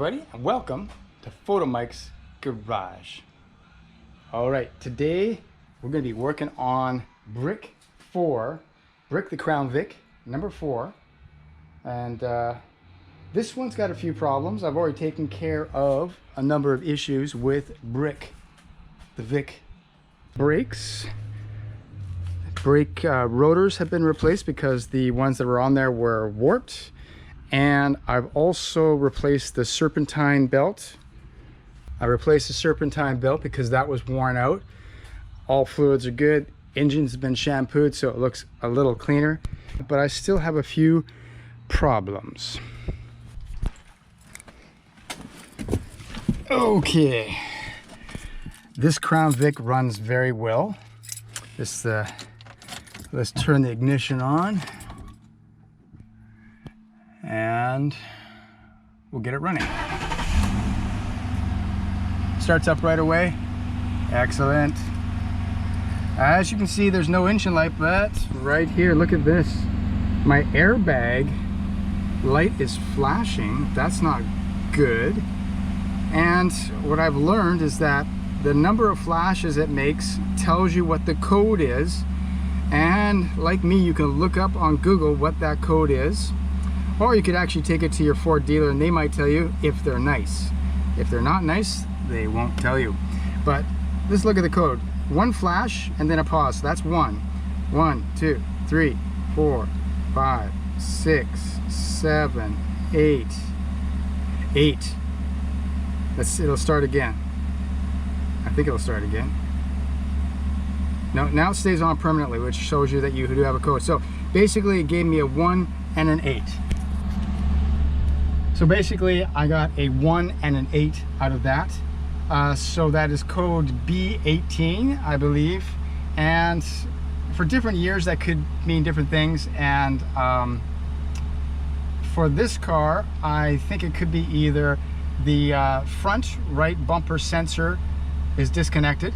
everybody, and welcome to Photomikes Garage. Alright, today we're going to be working on brick 4, brick the Crown Vic, number 4. And this one's got a few problems. I've already taken care of a number of issues with brick, the Vic. Brakes. Brake rotors have been replaced because the ones that were on there were warped. And I've also replaced the serpentine belt. I replaced the serpentine belt because that was worn out. All fluids are good. Engine's been shampooed, so it looks a little cleaner. But I still have a few problems. Okay. This Crown Vic runs very well. Let's turn the ignition on. And we'll get it running. Starts up right away. Excellent. As you can see, there's no engine light, but right here, look at this. My airbag light is flashing. That's not good. And what I've learned is that the number of flashes it makes tells you what the code is. And like me, you can look up on Google what that code is. Or you could actually take it to your Ford dealer and they might tell you if they're nice. If they're not nice, they won't tell you. But let's look at the code. One flash and then a pause. So that's 1, 1, 2, 3, 4, 5, 6, 7, 8. 8. It'll start again. I think it'll start again. No, now it stays on permanently, which shows you that you do have a code. So basically it gave me a 1 and an 8. So basically I got a 1 and an 8 out of that. So that is code B18, I believe. And for different years that could mean different things. And for this car, I think it could be either the front right bumper sensor is disconnected,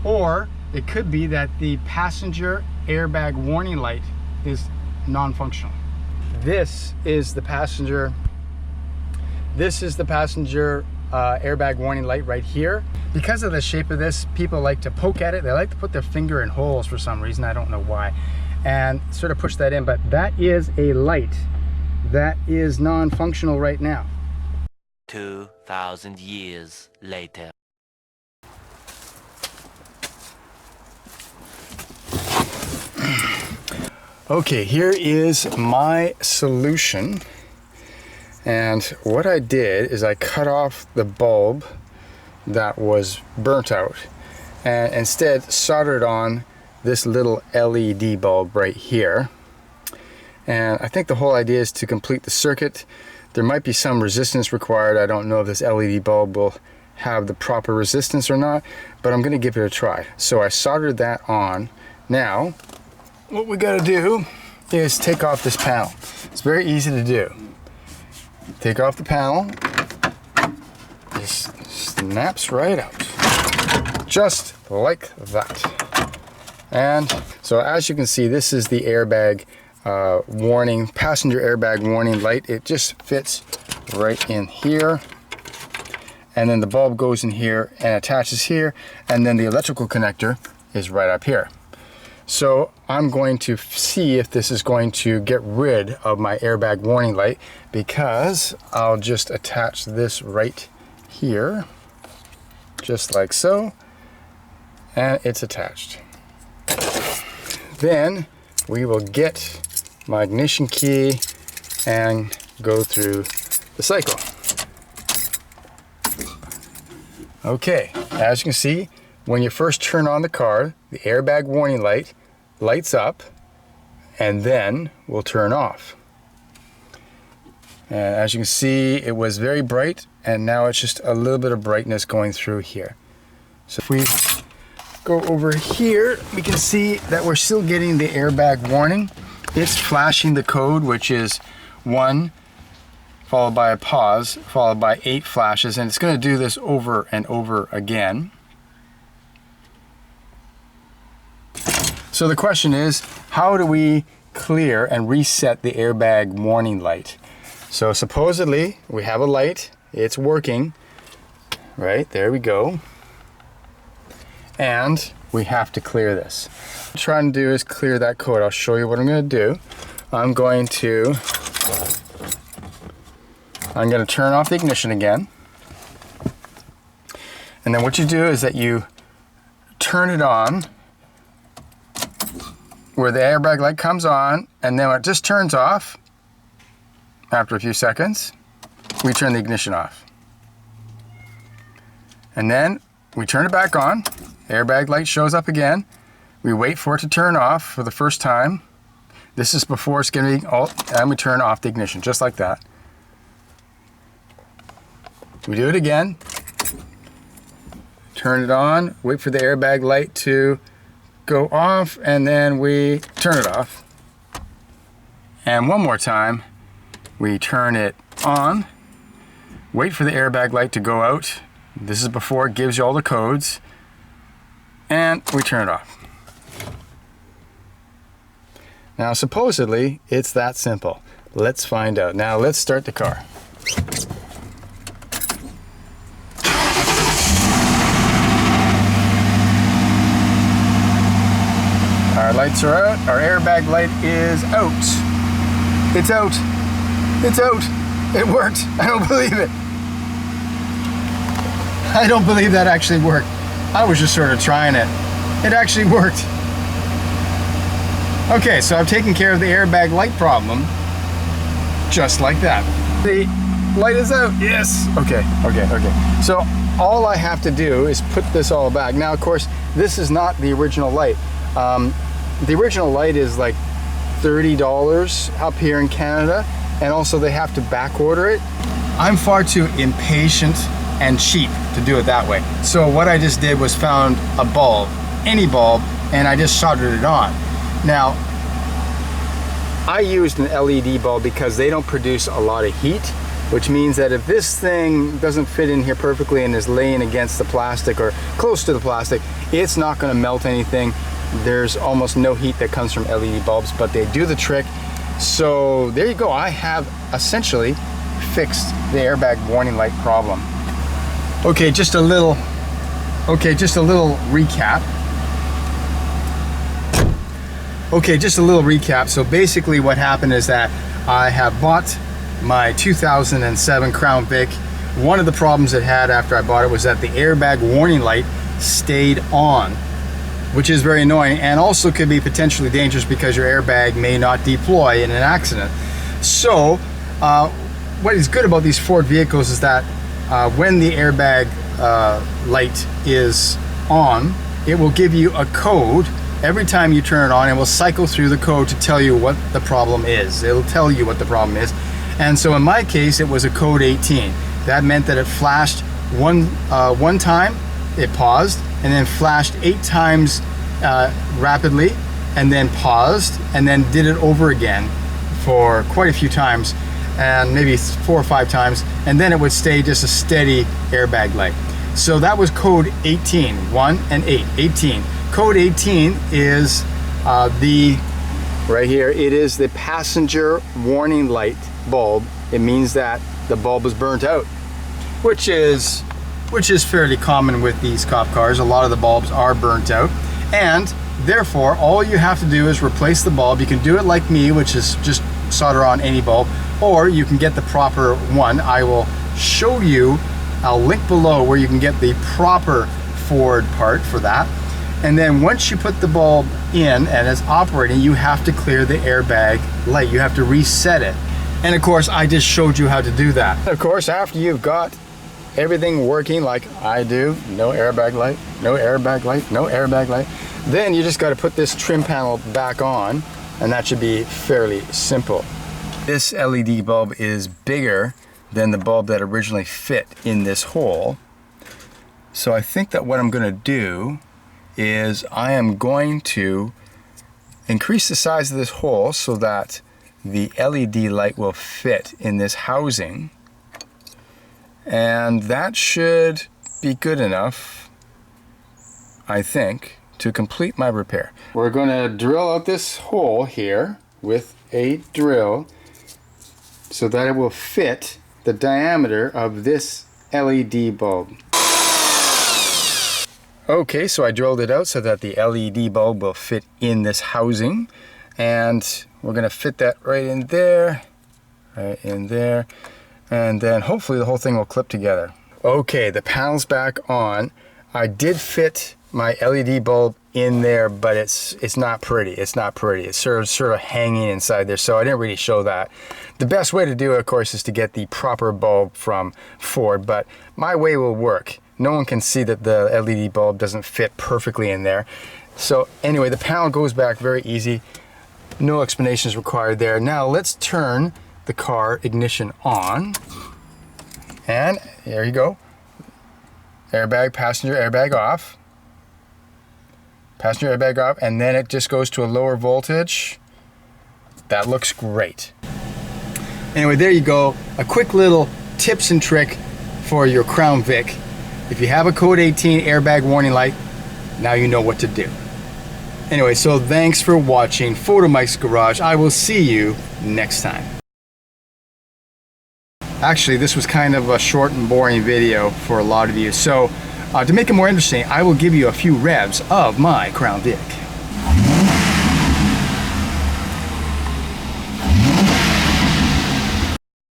or it could be that the passenger airbag warning light is non-functional. This is the passenger airbag warning light right here. Because of the shape of this, people like to poke at it. They like to put their finger in holes for some reason. I don't know why. And sort of push that in, but that is a light that is non-functional right now. 2,000 years later. Okay, here is my solution. And what I did is I cut off the bulb that was burnt out and instead soldered on this little LED bulb right here. And I think the whole idea is to complete the circuit. There might be some resistance required. I don't know if this LED bulb will have the proper resistance or not, but I'm going to give it a try. So I soldered that on. Now, what we got to do is take off this panel. It's very easy to do. Take off the panel. Just snaps right out. Just like that. And so as you can see, this is the airbag warning, passenger airbag warning light. It just fits right in here. And then the bulb goes in here and attaches here. And then the electrical connector is right up here. So I'm going to see if this is going to get rid of my airbag warning light, because I'll just attach this right here, just like so, and it's attached. Then we will get my ignition key and go through the cycle. Okay, as you can see, when you first turn on the car, the airbag warning light lights up and then will turn off. And as you can see, it was very bright and now it's just a little bit of brightness going through here. So if we go over here, we can see that we're still getting the airbag warning. It's flashing the code, which is 1 followed by a pause followed by 8 flashes, and it's going to do this over and over again. So the question is, how do we clear and reset the airbag warning light? So supposedly we have a light It's working. Right, there we go. And we have to clear this. What I'm trying to do is clear that code. I'll show you what I'm going to do. I'm going to turn off the ignition again. And then what you do is that you turn it on where the airbag light comes on, and then when it just turns off, after a few seconds, we turn the ignition off. And then we turn it back on, airbag light shows up again, we wait for it to turn off for the first time. This is before it's going to be, and we turn off the ignition, just like that. We do it again, turn it on, wait for the airbag light to go off, and then we turn it off. And one more time, we turn it on, wait for the airbag light to go out. This is before it gives you all the codes, and we turn it off. Now supposedly it's that simple. Let's find out. Now let's start the car. Our lights are out. Our airbag light is out. It's out. It's out. It worked. I don't believe it. I don't believe that actually worked. I was just sort of trying it. It actually worked. Okay, so I've taken care of the airbag light problem. Just like that. The light is out. Yes. Okay. So all I have to do is put this all back. Now, of course, this is not the original light. The original light is like $30 up here in Canada, and also they have to back order it. I'm far too impatient and cheap to do it that way. So what I just did was found a bulb, any bulb, and I just soldered it on. Now, I used an LED bulb because they don't produce a lot of heat, which means that if this thing doesn't fit in here perfectly and is laying against the plastic or close to the plastic, it's not going to melt anything. There's almost no heat that comes from LED bulbs, but they do the trick. So there you go. I have essentially fixed the airbag warning light problem. Okay, just a little recap. So basically what happened is that I have bought my 2007 Crown Vic. One of the problems it had after I bought it was that the airbag warning light stayed on, which is very annoying and also could be potentially dangerous because your airbag may not deploy in an accident. So what is good about these Ford vehicles is that when the airbag light is on, it will give you a code every time you turn it on. It will cycle through the code to tell you what the problem is. It'll tell you what the problem is. And so in my case, it was a code 18. That meant that it flashed one time, it paused, and then flashed 8 times rapidly, and then paused, and then did it over again for quite a few times, and maybe 4 or 5 times, and then it would stay just a steady airbag light. So that was code 18, 1 and 8, 18. Code 18 is right here, it is the passenger warning light bulb. It means that the bulb is burnt out, which is fairly common with these cop cars. A lot of the bulbs are burnt out, and therefore all you have to do is replace the bulb. You can do it like me, which is just solder on any bulb, or you can get the proper one. I will show you, I'll link below where you can get the proper Ford part for that. And then once you put the bulb in and it's operating, you have to clear the airbag light. You have to reset it. And of course, I just showed you how to do that. Of course, after you've got everything working like I do, no airbag light, no airbag light, no airbag light, then you just got to put this trim panel back on, and that should be fairly simple. This LED bulb is bigger than the bulb that originally fit in this hole. So I think that what I'm going to do is I am going to increase the size of this hole so that the LED light will fit in this housing, and that should be good enough, I think, to complete my repair. We're going to drill out this hole here with a drill so that it will fit the diameter of this LED bulb. Okay, so I drilled it out so that the LED bulb will fit in this housing, and we're going to fit that right in there, and then hopefully the whole thing will clip together. Okay, the panel's back on. I did fit my LED bulb in there, but it's not pretty. It's not pretty. It's sort of hanging inside there, so I didn't really show that. The best way to do it, of course, is to get the proper bulb from Ford, but my way will work. No one can see that the LED bulb doesn't fit perfectly in there. So anyway, the panel goes back very easy. No explanation is required there. Now let's turn the car ignition on. And there you go. Airbag, passenger airbag off. Passenger airbag off, and then it just goes to a lower voltage. That looks great. Anyway, there you go. A quick little tips and trick for your Crown Vic. If you have a code 18 airbag warning light, now you know what to do. Anyway, so thanks for watching Photomikes Garage. I will see you next time. Actually, this was kind of a short and boring video for a lot of you. So to make it more interesting, I will give you a few revs of my Crown Vic.